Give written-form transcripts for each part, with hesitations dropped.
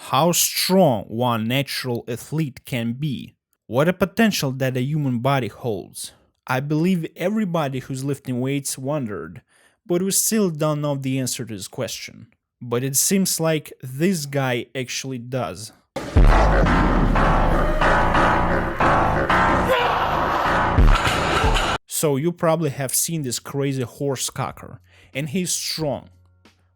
how strong one natural athlete can be, what a potential that a human body holds. I believe everybody who's lifting weights wondered, but we still don't know the answer to this question. But it seems like this guy actually does. So you probably have seen this crazy horse cocker, and he's strong.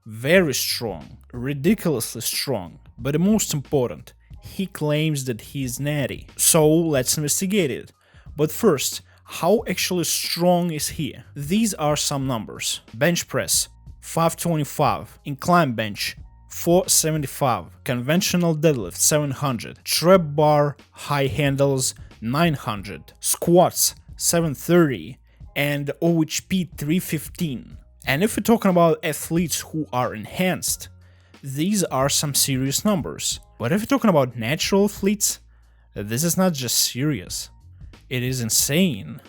Very strong, ridiculously strong, but the most important, he claims that he's natty. So let's investigate it. But first, how actually strong is he? These are some numbers. Bench press, 525, incline bench, 475, conventional deadlift, 700, trap bar, high handles, 900, squats, 730, and OHP 315. And if we're talking about athletes who are enhanced, these are some serious numbers. But if you're talking about natural athletes, this is not just serious. It is insane.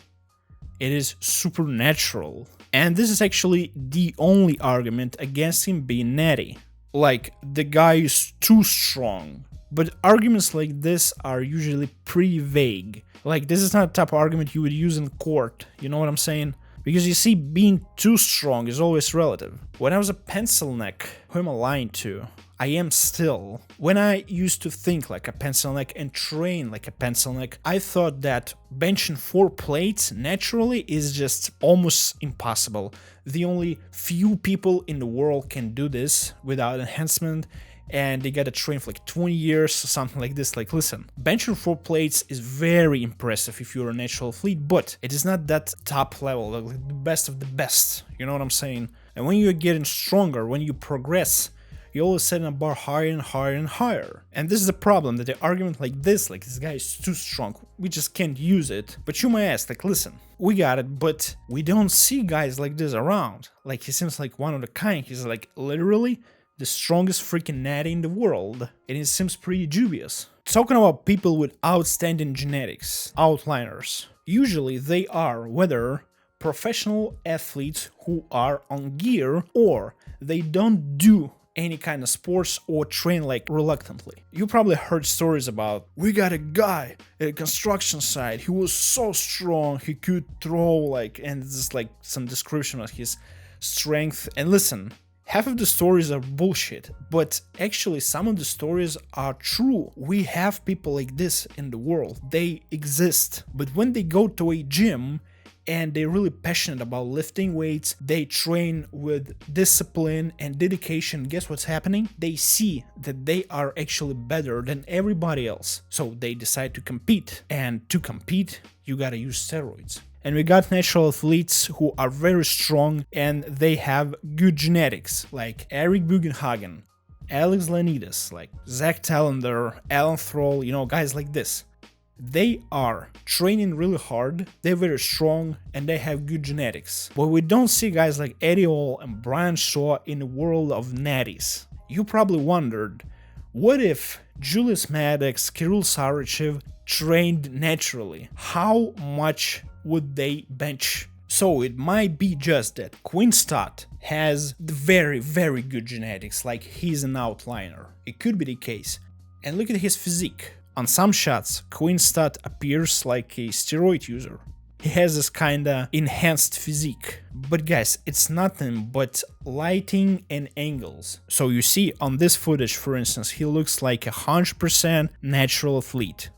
It is supernatural. And this is actually the only argument against him being natty. Like, the guy is too strong. But arguments like this are usually pretty vague. Like, this is not a type of argument you would use in court, you know what I'm saying? Because you see, being too strong is always relative. When I was a pencil neck, who am I lying to? I am still. When I used to think like a pencil neck and train like a pencil neck, I thought that benching 4 plates naturally is just almost impossible. The only few people in the world can do this without enhancement, and they gotta train for like 20 years or something like this. Like, listen, benching 4 plates is very impressive if you're a natural athlete, but it is not that top level, like the best of the best, you know what I'm saying? And when you're getting stronger, when you progress, you always set a bar higher and higher and higher. And this is the problem, that the argument like this guy is too strong, we just can't use it. But you might ask, like, listen, we got it, but we don't see guys like this around. Like, he seems like one of a kind. He's like literally the strongest freaking natty in the world, and it seems pretty dubious. Talking about people with outstanding genetics, outliers, usually they are whether professional athletes who are on gear or they don't do any kind of sports or train like reluctantly. You probably heard stories about, we got a guy at a construction site, he was so strong, he could throw like, and just like some description of his strength. And listen, half of the stories are bullshit, but actually some of the stories are true. We have people like this in the world. They exist. But when they go to a gym and they're really passionate about lifting weights, they train with discipline and dedication, guess what's happening? They see that they are actually better than everybody else. So they decide to compete. And to compete, you gotta use steroids. And we got natural athletes who are very strong and they have good genetics, like Eric Bugenhagen, Alex Leonidas, like Zach Tallender, Alan Thrall, you know, guys like this. They are training really hard, they're very strong, and they have good genetics. But we don't see guys like Eddie Hall and Brian Shaw in the world of natties. You probably wondered, what if Julius Maddox, Kirill Sarychev trained naturally? How much would they bench? So it might be just that Quin Stott has very, very good genetics, like he's an outlier. It could be the case. And look at his physique. On some shots, Quin Stott appears like a steroid user. He has this kinda enhanced physique. But guys, it's nothing but lighting and angles. So you see on this footage, for instance, he looks like 100% natural athlete.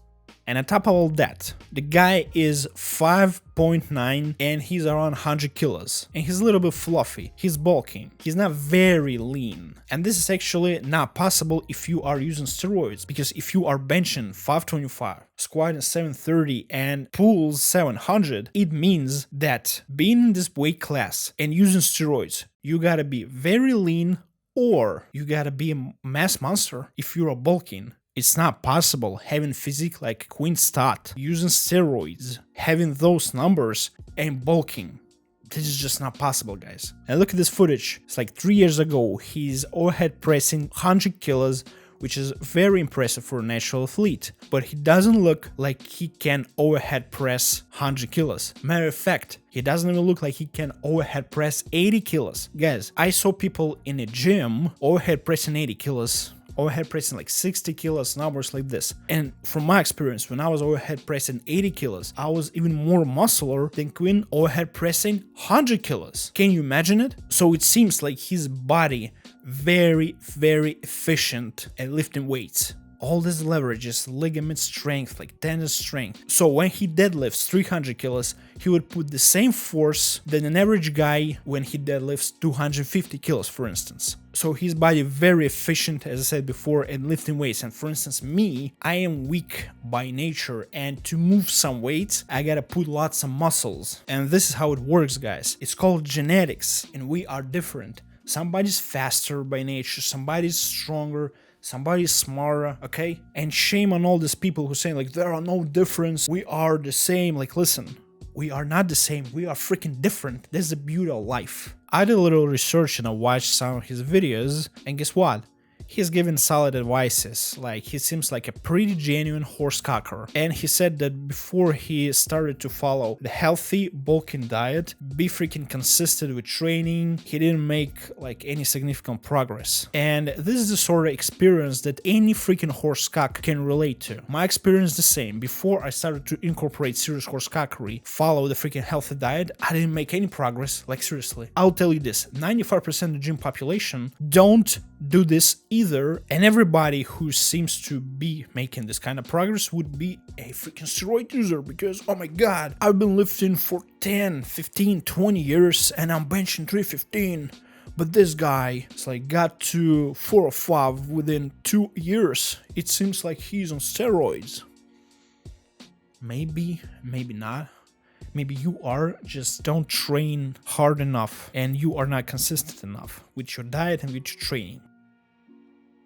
And on top of all that, the guy is 5.9 and he's around 100 kilos. And he's a little bit fluffy, he's bulking, he's not very lean. And this is actually not possible if you are using steroids, because if you are benching 525, squatting 730 and pulls 700, it means that being in this weight class and using steroids, you gotta be very lean or you gotta be a mass monster if you're bulking. It's not possible having physique like Quin Stott, using steroids, having those numbers, and bulking. This is just not possible, guys. And look at this footage. It's like 3 years ago. He's overhead pressing 100 kilos, which is very impressive for a natural athlete. But he doesn't look like he can overhead press 100 kilos. Matter of fact, he doesn't even look like he can overhead press 80 kilos. Guys, I saw people in a gym overhead pressing 80 kilos. overhead pressing like 60 kilos, numbers like this. And from my experience, when I was overhead pressing 80 kilos, I was even more muscular than Quin overhead pressing 100 kilos. Can you imagine it? So it seems like his body very efficient at lifting weights. All this leverages ligament strength, like tendon strength. So when he deadlifts 300 kilos, he would put the same force than an average guy when he deadlifts 250 kilos, for instance. So his body very efficient, as I said before, at lifting weights. And for instance, me, I am weak by nature, and to move some weights, I gotta put lots of muscles. And this is how it works, guys. It's called genetics, and we are different. Somebody's faster by nature, somebody's stronger, somebody's smarter, okay? And shame on all these people who say like, there are no difference, we are the same. Like, listen, we are not the same, we are freaking different. That's the beauty of life. I did a little research and I watched some of his videos, and guess what? He's given solid advices. Like, he seems like a pretty genuine horse cocker. And he said that before he started to follow the healthy bulking diet, be freaking consistent with training, he didn't make like any significant progress. And this is the sort of experience that any freaking horse cock can relate to. My experience is the same. Before I started to incorporate serious horse cockery, follow the freaking healthy diet, I didn't make any progress. Like, seriously. I'll tell you this, 95% of the gym population don't do this either, and everybody who seems to be making this kind of progress would be a freaking steroid user, because oh my god, I've been lifting for 10, 15, 20 years and I'm benching 315, but this guy is like got to 405 within 2 years. It seems like he's on steroids. Maybe not. Maybe you are, just don't train hard enough and you are not consistent enough with your diet and with your training.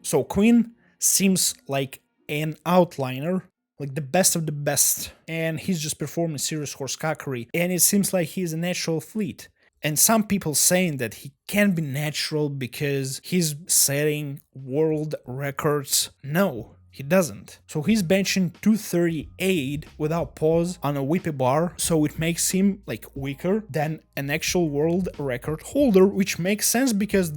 So Quin seems like an outliner, like the best of the best, and he's just performing serious horse cockery, and it seems like he's a natural athlete. And some people saying that he can't be natural because he's setting world records. No, he doesn't. So he's benching 238 without pause on a whippy bar, so it makes him like weaker than an actual world record holder, which makes sense because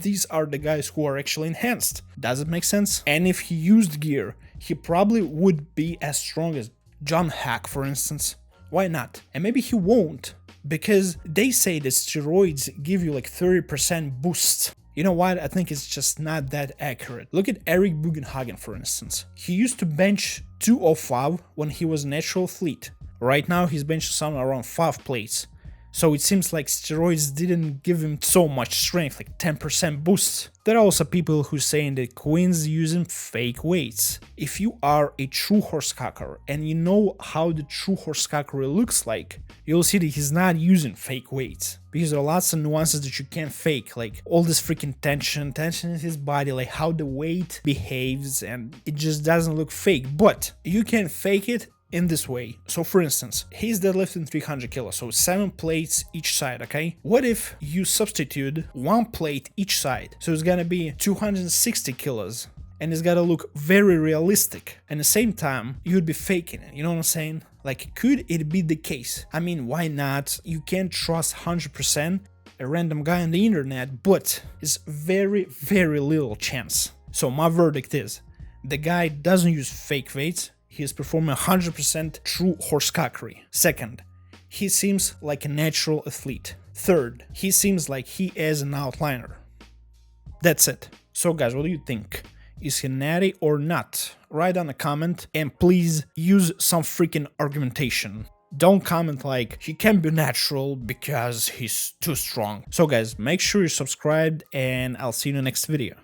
these are the guys who are actually enhanced. Does it make sense? And if he used gear, he probably would be as strong as John Hack, for instance. Why not? And maybe he won't, because they say that steroids give you like 30% boost. You know what? I think it's just not that accurate. Look at Eric Bugenhagen, for instance. He used to bench 205 when he was a natural athlete. Right now he's benching somewhere around 5 plates. So it seems like steroids didn't give him so much strength, like 10% boost. There are also people who saying that Quin's using fake weights. If you are a true horse cocker and you know how the true horse cockery looks like, you'll see that he's not using fake weights. Because there are lots of nuances that you can't fake, like all this freaking tension in his body, like how the weight behaves, and it just doesn't look fake. But you can fake it in this way. So for instance, he's deadlifting 300 kilos, so 7 plates each side, okay? What if you substitute 1 plate each side? So it's gonna be 260 kilos, and it's gotta look very realistic. And at the same time, you'd be faking it, you know what I'm saying? Like, could it be the case? I mean, why not? You can't trust 100% a random guy on the internet, but it's very little chance. So my verdict is, the guy doesn't use fake weights. He is performing 100% true horse cockery. Second, he seems like a natural athlete. Third, he seems like he is an outliner. That's it. So guys, what do you think? Is he natty or not? Write down a comment and please use some freaking argumentation. Don't comment like, he can't be natural because he's too strong. So guys, make sure you're subscribed and I'll see you in the next video.